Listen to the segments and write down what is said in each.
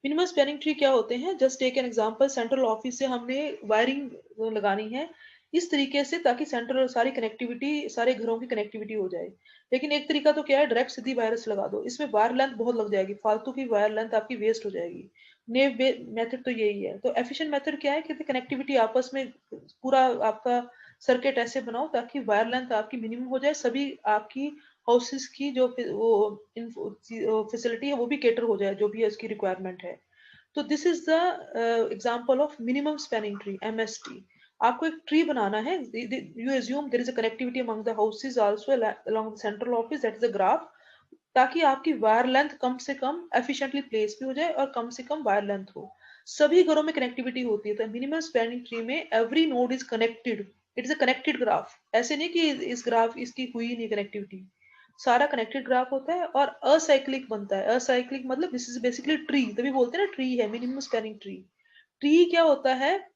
Minimum spanning tree क्या होते हैं? Just take an example, central office से हमने वायरिंग लगानी है इस तरीके से ताकि सेंट्रल सारी कनेक्टिविटी, सारे घरों की कनेक्टिविटी हो जाए। लेकिन एक तरीका तो क्या है, डायरेक्ट सीधी वायरस लगा दो, इसमें वायर लेंथ बहुत लग जाएगी, फालतू की वायर लेंथ आपकी वेस्ट हो जाएगी। नेव मेथड तो यही है। तो एफिशिएंट मेथड क्या है कि कनेक्टिविटी आपस में पूरा आपका सर्किट ऐसे बनाओ ताकि वायर लेंथ आपकी मिनिमम हो जाए, सभी आपकी हाउसेस की जो वो फैसिलिटी है वो भी केटर हो जाए, जो भी है उसकी रिक्वायरमेंट है। तो this is the example of minimum spanning tree, MST. आपको एक ट्री बनाना है, you assume there is a connectivity among the houses also along the central office, that is a graph, ताकि आपकी वायर लेंथ कम से कम efficiently place भी हो जाए और कम से कम वायर लेंथ हो। सभी घरों में कनेक्टिविटी होती है, तो मिनिमम स्पैनिंग ट्री में every node is connected, it is a connected graph. ऐसे नहीं कि इस ग्राफ इसकी हुई नहीं कनेक्टिविटी, सारा कनेक्टेड ग्राफ होता है और असाइक्लिक बनता है। असाइक्लिक मतलब दिस इज बेसिकली ट्री, तभी बोलते हैं ना ट्री है मिनिमम स्पैनिंग ट्री। ट्री क्या होता है?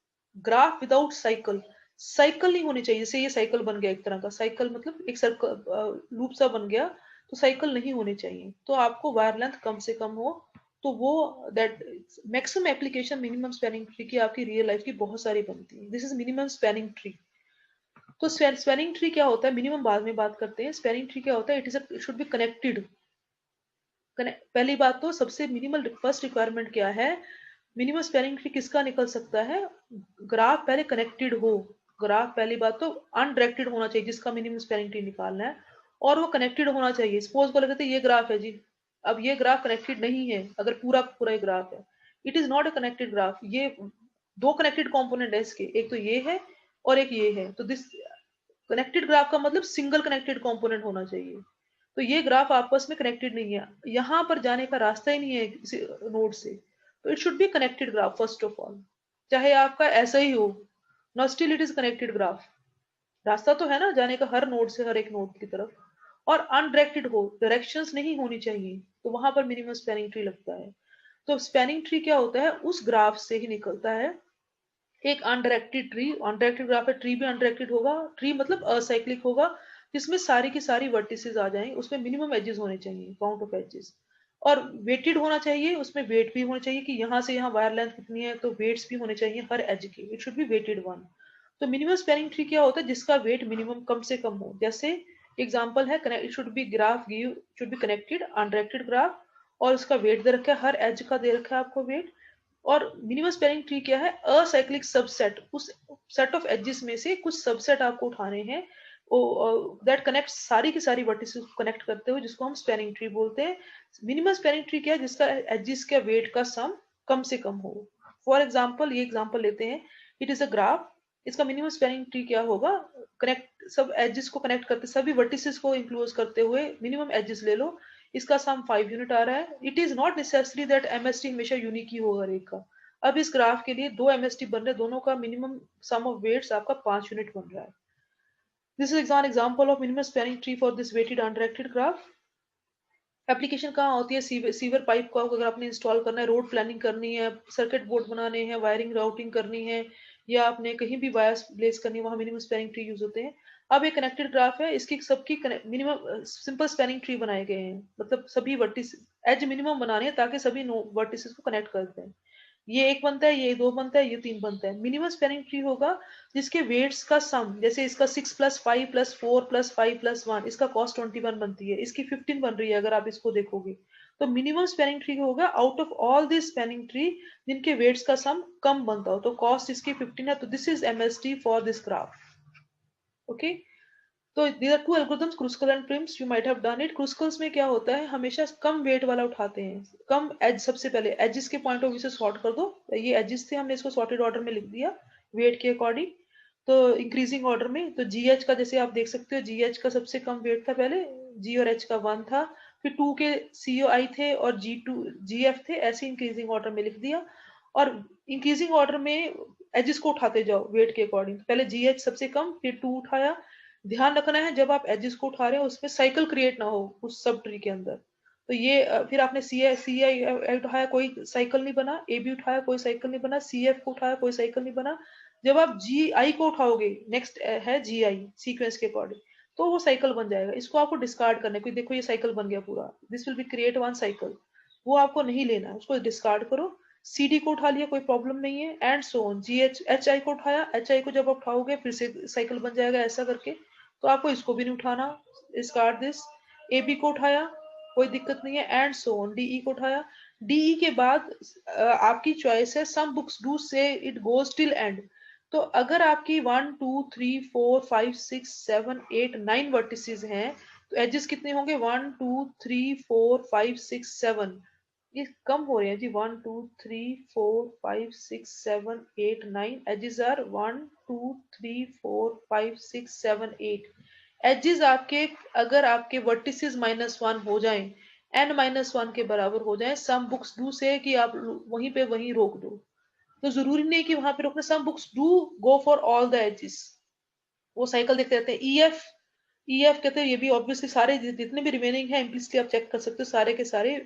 Graph without cycle. साइकिल नहीं होनी चाहिए, जैसे ये साइकिल बन गया एक तरह का, साइकिल मतलब एक सर्कल लूप सा बन गया, तो साइकिल नहीं होनी चाहिए। तो आपको वायर लेंथ कम से कम हो, तो वो that maximum application minimum spanning tree की आपकी रियल लाइफ की बहुत सारी बनती है। This is minimum spanning tree. तो स्पैनिंग ट्री क्या होता है, मिनिमम बाद में बात करते हैं। स्पैनिंग ट्री क्या होता है? It should be connected. पहली बात तो सबसे मिनिमल फर्स्ट रिक्वायरमेंट क्या है? मिनिमम स्पैनिंग ट्री किसका निकल सकता है? ग्राफ पहले कनेक्टेड हो। ग्राफ पहली बात तो अनडायरेक्टेड होना चाहिए जिसका मिनिमम स्पैनिंग ट्री निकालना है, और वो कनेक्टेड होना चाहिए। सपोज बोले कहते ये ग्राफ है जी, अब ये ग्राफ कनेक्टेड नहीं है, अगर पूरा पूरा ये ग्राफ है, it is not a connected graph. ये दो कनेक्टेड कंपोनेंट है इसके, एक तो ये है और एक ये है, तो दिस कनेक्टेड ग्राफ का मतलब सिंगल कनेक्टेड कंपोनेंट होना चाहिए। तो ये ग्राफ आपस में कनेक्टेड नहीं है, यहाँ पर जाने का रास्ता ही नहीं है नोड से, तो it should be connected graph first of all. चाहे आपका ऐसा ही हो, not still it is connected graph. रास्ता तो है ना जाने का हर नोड से हर एक नोड की तरफ, और अनडायरेक्टेड हो, डायरेक्शंस नहीं होनी चाहिए, तो वहां पर मिनिमम स्पैनिंग ट्री लगता है। तो स्पैनिंग ट्री क्या होता है? उस ग्राफ से ही निकलता है एक अनडायरेक्टेड ट्री। अनडायरेक्टेड ग्राफ है, ट्री भी अनडायरेक्टेड होगा, ट्री मतलब असाइक्लिक होगा, जिसमें सारी की सारी वर्टिसेस आ जाएं, उसमें मिनिमम एजेस होने चाहिए, काउंट ऑफ एजेस, और वेटेड होना चाहिए, उसमें वेट भी होना चाहिए कि यहाँ से यहाँ वायर लेंथ कितनी है, तो वेट्स भी होने चाहिए हर एज के, it should be weighted one. तो मिनिमम स्पैनिंग ट्री क्या होता है? जिसका वेट मिनिमम कम से कम हो। जैसे एग्जांपल है, it should B graph give should be connected undirected graph, और उसका वेट दे रखा है, हर एज का दे रखा है आपको वेट। और मिनिमम स्पैनिंग ट्री क्या है? असाइक्लिक सबसेट, उस सेट ऑफ एजेस में से कुछ सबसेट आपको उठाने हैं, दैट कनेक्ट सारी की सारी वर्टिसेस को कनेक्ट करते हुए, जिसको हम स्पैनिंग ट्री बोलते हैं। मिनिमम स्पैनिंग ट्री क्या है? जिसका एजेस का वेट का सम कम से कम हो। फॉर एग्जाम्पल ये एग्जाम्पल लेते हैं, इट इज अ ग्राफ, इसका मिनिमम स्पैनिंग ट्री क्या होगा? कनेक्ट सब एजेस को कनेक्ट करते, सभी वर्टिसेस को इंक्लूड करते हुए मिनिमम एजेस ले लो, इसका सम 5 यूनिट आ रहा है। It is not necessary that MST हमेशा यूनिक ही होगा हर एक का। अब इस ग्राफ के लिए दो एमएसटी बन रहे हैं, दोनों का मिनिमम सम ऑफ वेट्स आपका 5 यूनिट बन रहा है। This is an example of minimum spanning tree for this weighted undirected graph. Application कहाँ होती है? सीवर पाइप को अगर आपने इंस्टॉल करना है, रोड प्लानिंग करनी है, सर्किट बोर्ड बनाने हैं, वायरिंग राउटिंग करनी है, या आपने कहीं भी वायर्स प्लेस करनी है, वहां मिनिमम स्पैनिंग ट्री यूज होते हैं। अब एक कनेक्टेड ग्राफ है, इसकी सबकी मिनिमम सिंपल स्पैनिंग ट्री बनाए गए हैं, मतलब सभी वर्टिस एज मिनिमम बनाने हैं ताकि सभी वर्टिसेस को कनेक्ट कर दें। ये एक बनता है, ये दो बनता है, ये तीन बनता है। मिनिमम स्पैनिंग ट्री होगा जिसके वेट्स का सम, जैसे इसका 6+5+4+5+1, इसका कॉस्ट 21 बनती है, इसकी 15 बन रही है अगर आप इसको देखोगे। तो मिनिमम स्पैनिंग ट्री होगा out of all this spanning tree जिनके वेट्स का सम कम बनता हो, तो कॉस्ट इसकी 15 है, तो this is MST for this graph. Okay, तो these are two algorithms, Kruskal and Prim's, you might have done it. Kruskal's में क्या होता है, हमेशा कम वेट वाला उठाते हैं, कम एज, सबसे पहले एजिस के पॉइंट ऑफ व्यू से सॉर्ट कर दो। ये एजिस थे, हमने इसको सॉर्टेड ऑर्डर में लिख दिया वेट के अकॉर्डिंग। तो इंक्रीजिंग ऑर्डर में, तो जीएच का जैसे आप देख सकते हो, जीएच का सबसे कम वेट था पहले, जी और एच का 1 था, फिर 2 के सीओ आई थे और जीएफ थे, ऐसे इंक्रीजिंग ऑर्डर में लिख दिया। और इंक्रीजिंग ऑर्डर में एजिस को उठाते जाओ वेट के अकॉर्डिंग, पहले जीएच सबसे कम, फिर 2 उठाया। ध्यान रखना है जब आप एजेस को उठा रहे हो उसमें साइकिल क्रिएट ना हो उस सब ट्री के अंदर। तो ये फिर आपने सी आई उठाया, कोई साइकिल नहीं बना, ए बी उठाया, कोई साइकिल नहीं बना, सी एफ को उठाया, कोई साइकिल नहीं बना। जब आप जी आई को उठाओगे, नेक्स्ट है जी आई सीक्वेंस के अकॉर्डिंग, तो वो साइकिल बन जाएगा। इसको आपको डिस्कार्ड करना है, कोई देखो ये साइकिल बन गया पूरा, this will be create one cycle. वो आपको नहीं लेना है, उसको डिस्कार्ड करो। CD को उठा लिया, कोई प्रॉब्लम नहीं है, एंड सो ऑन। HI को उठाया, HI को जब आप उठाओगे फिर से साइकिल बन जाएगा ऐसा करके, तो आपको इसको भी नहीं उठाना, डिस्कार्ड दिस। AB को उठाया, कोई दिक्कत नहीं है, एंड सो ऑन। DE को उठाया, DE के बाद आपकी चॉइस है, सम बुक्स डू से इट गोज टिल एंड। तो अगर आपकी 1 2 3 4 5 6 7 8 9 वर्टिसेस हैं, तो एजेस कितने होंगे? 1 2 3 4 5 6 7। ये कम हो रहे हैं जी, 1 2 3 4 5 6 7 8 9 एजेस आर 1 2 3 4 5 6 7 8 एजेस आपके। अगर आपके वर्टिसेस -1 हो जाएं, n-1 के बराबर हो जाएं, सम बुक्स डू से कि आप वहीं पे वहीं रोक दो। तो जरूरी नहीं कि वहां पे रोकना, some books do go for all the edges. वो साइकिल देखते रहते हैं। EF कहते हैं, ये भी ऑब्वियसली सारे जितने भी रिमेनिंग है इम्प्लिसिटली आप चेक कर सकते हो, सारे के सारे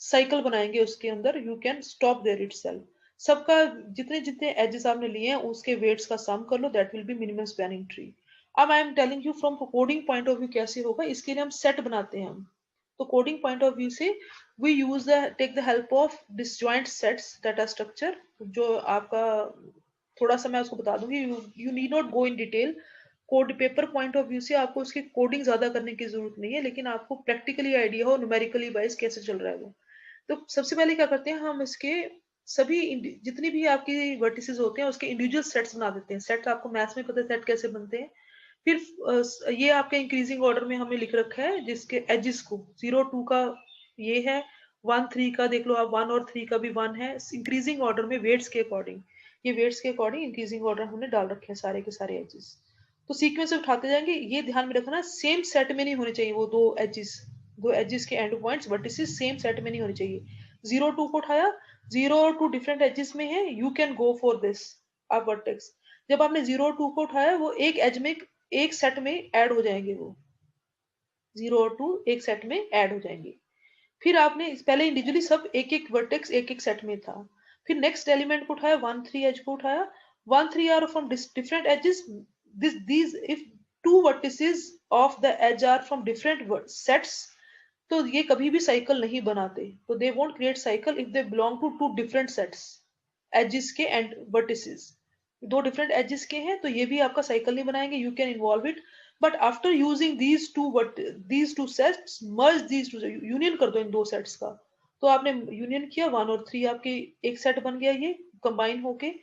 साइकिल बनाएंगे उसके अंदर। You can stop there itself. सबका जितने जितने एजेस आपने लिए हैं उसके वेट्स का सम कर लो, that will be minimum spanning tree. अब I am telling you from coding point of view कैसे होगा, इसके लिए हम सेट बनाते हैं हम। तो कोडिंग पॉइंट ऑफ व्यू से we use the take the help of disjoint sets data structure, जो आपका थोड़ा सा मैं उसको बता दूंगी, you need not go in detail. Code paper point of view से आपको उसकी कोडिंग ज्यादा करने की जरूरत नहीं है, लेकिन आपको प्रैक्टिकली आइडिया हो न्यूमेरिकली वाइज कैसे चल रहा है वो। तो सबसे पहले क्या करते हैं हम, इसके सभी जितनी भी आपकी वर्टिसेस होते हैं उसके इंडिविजुअल सेट्स बना देते हैं। सेट आपको मैथ्स में पता है सेट कैसे बनते हैं। फिर ये आपके इंक्रीजिंग ऑर्डर में हमें लिख रखा है, जिसके एजेस को 0 2 का ये है, 1 3 का देख लो आप, 1 और 3 का भी 1 है। इंक्रीजिंग ऑर्डर में वेट्स के अकॉर्डिंग, ये वेट्स के अकॉर्डिंग इंक्रीजिंग ऑर्डर हमने डाल रखे हैं सारे के सारे एजेस। तो सीक्वेंस से उठाते जाएंगे। ये ध्यान में रखना, सेम सेट में नहीं होने चाहिए वो दो एजेस के and points vertices same set में नहीं होने चाहिए। 0 2 को उठाया, 0 और 2 डिफरेंट एजेस में है, you can go for this अब वर्टेक्स। जब आपने 0 2 को उठाया, वो एक एज में एक सेट में ऐड हो जाएंगे, वो 0 और 2 एक सेट में ऐड हो जाएंगे। फिर आपने पहले इंडिविजुअली सब एक एक वर्टेक्स एक एक सेट में था। फिर नेक्स्ट एलिमेंट को उठाया, 1 3 एज को उठाया, 1 3 are from different edges. these if two vertices of the edge are from different sets, तो ये कभी भी साइकिल नहीं बनाते। तो they won't create cycle if they belong to two different sets. Edges के एंड वर्टिसेस दो डिफरेंट एजेस के हैं, तो ये भी आपका साइकिल नहीं बनाएंगे। You can involve it, but after using these two sets, merge these two, union कर दो इन दो सेट्स का। तो आपने यूनियन किया, 1 और 3 आपके एक सेट बन गया, ये कंबाइन होके।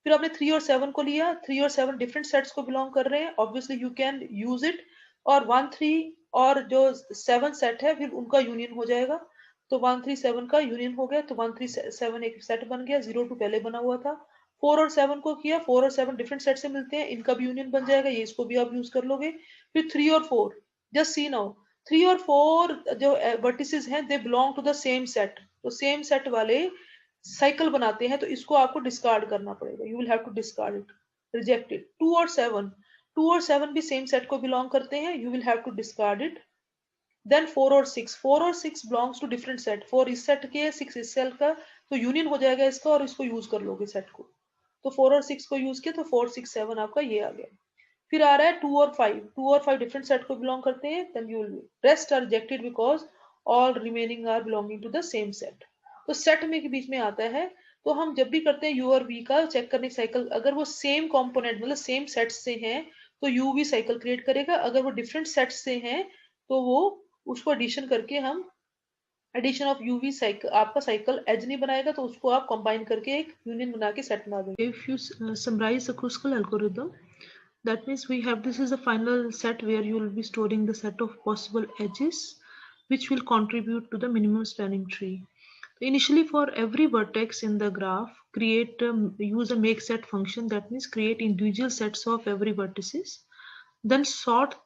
फिर आपने 3 और 7 को लिया, 3 और 7 डिफरेंट सेट्स को बिलोंग कर रहे हैं, obviously you can use it. और 1 3 और जो 7 सेट है फिर उनका यूनियन हो जाएगा। तो 1 3 7 का यूनियन हो गया, तो 1 3 7 एक सेट बन गया, 0 2 पहले बना हुआ था। 4 और 7 को किया, 4 और 7 डिफरेंट सेट से मिलते हैं, इनका भी यूनियन बन जाएगा, ये इसको भी आप यूज कर लोगे। फिर 3 और 4, जस्ट सी नाउ, 3 और 4 जो वर्टिसेस हैं they belong to the same set, तो सेम सेट वाले साइकिल बनाते हैं, तो इसको आपको डिस्कार्ड करना पड़ेगा। You will have to discard it, reject it. 2 और 7 भी सेम सेट को बिलोंग करते हैं, you will have to discard it. Then 4 और 6 बिलोंग्स टू डिफरेंट सेट, 4 इस सेट के, 6 इस सेट का, तो यूनियन हो जाएगा इसका और इसको यूज कर लोगे सेट को। तो 4 और 6 को यूज किया, तो 4 6 7 आपका ये आ गया। फिर आ रहा है 2 और 5 डिफरेंट सेट को बिलोंग करते हैं, then you will rest are rejected because all remaining are belonging to the same set. तो सेट में के बीच में आता है। तो हम जब भी करते हैं यू और वी का चेक करने की साइकिल, अगर वो सेम कंपोनेंट मतलब सेम सेट से हैं, तो यू वी साइकिल क्रिएट करेगा। अगर वो डिफरेंट सेट से हैं, तो वो उसको एडिशन करके हम एडिशन ऑफ यूवी साइकिल, आपका साइकिल एज नहीं बनाएगा, तो उसको आप कंबाइन करके एक यूनियन बना के सेट बना देंगे। If you summarise the Kruskal algorithm, that means we have, this is the final set where you will be storing the set of possible edges which will contribute to the minimum spanning tree. So initially for every vertex in the graph, use a make set function, that means create individual sets of every vertices, then sort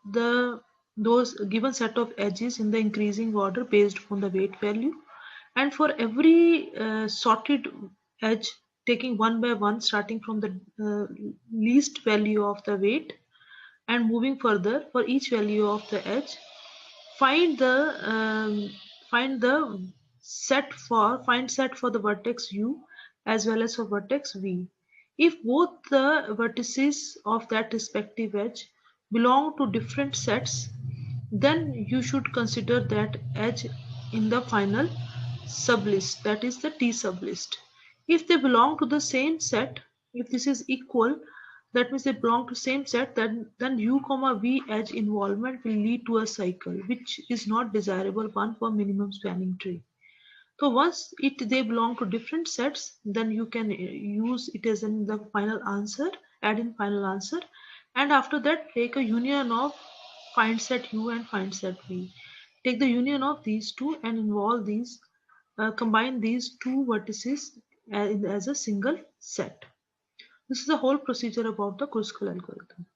those given set of edges in the increasing order based on the weight value, and for every sorted edge, taking one by one starting from the least value of the weight and moving further for each value of the edge, find the find set for the vertex u as well as for vertex v. If both the vertices of that respective edge belong to different sets, then you should consider that edge in the final sublist, that is the T sublist. If they belong to the same set, if this is equal, that means they belong to same set, then U comma V edge involvement will lead to a cycle, which is not desirable one for minimum spanning tree. So once they belong to different sets, then you can use it as in the final answer, add in final answer, and after that take a union of find set U and find set V. Take the union of these two and involve these, combine these two vertices as a single set. This is the whole procedure about the Kruskal algorithm.